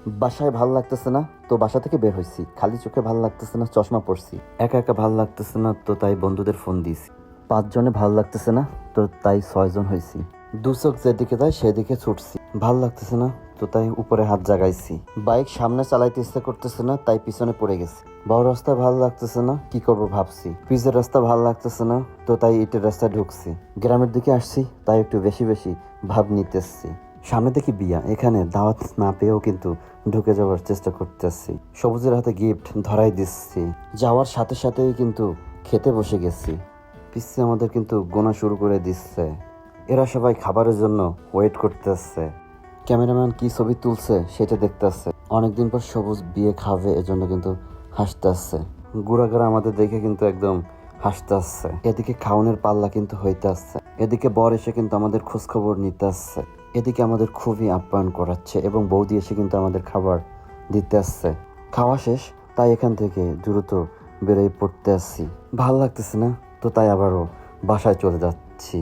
বাসায় ভাল লাগতেছে না, তো বাসা থেকে বের হয়েছি। খালি চোখে ভাল লাগতেছে না, চশমা পরছি। একা একা ভাল লাগতেছে না, তো তাই বন্ধুদের ফোন দিয়েছি। 5 জনে ভাল লাগতেছে না, তো তাই 6 জন হয়েছি। দু চোখ যেদিকে যায় সেদিকে ছুটছি। ভাল লাগতেছে না, তো তাই উপরে হাত জাগাইছি। বাইক সামনে চালাইতে ইচ্ছা করতেছে না, তাই পিছনে পড়ে গেছি। বড় রাস্তা ভাল লাগতেছে না, কি করব ভাবছি। পিচের রাস্তা ভাল লাগতেছে না, তো তাই ইটের রাস্তায় ঢুকছি। গ্রামের দিকে আসছি, তাই একটু বেশি বেশি ভাব নিতেছি। সামনে দেখি বিয়া, এখানে দাওয়াত না পেয়েও কিন্তু ঢুকে যাওয়ার চেষ্টা করতেছি। সবুজের হাতে গিফট ধরাই দিচ্ছি। যাওয়ার সাথে সাথেই কিন্তু খেতে বসে গেছি। পিসি আমাদের কিন্তু গোনা শুরু করে দিচ্ছে। এরা সবাই খাবারের জন্য ওয়েট করতেছে। ক্যামেরাম্যান কি ছবি তুলছে সেটা দেখতেছে। অনেকদিন পর সবুজ বিয়ে খাবে, এজন্য কিন্তু হাসতে আসছে। গুড়াগাড়া আমাদের দেখে কিন্তু একদম হাসতে আসছে। এদিকে খাওনের পাল্লা কিন্তু হইতে আসছে। এদিকে বর এসে কিন্তু আমাদের খোঁজ খবর নিতে আসছে। এদিকে আমাদের খুবই আপ্যায়ন করাচ্ছে এবং বৌদি এসে কিন্তু আমাদের খাবার দিতে আসছে। খাওয়া শেষ, তাই এখান থেকে দ্রুত বেরোয় পড়তে আসছি। ভাল লাগতেছে না, তো তাই আবারও বাসায় চলে যাচ্ছি।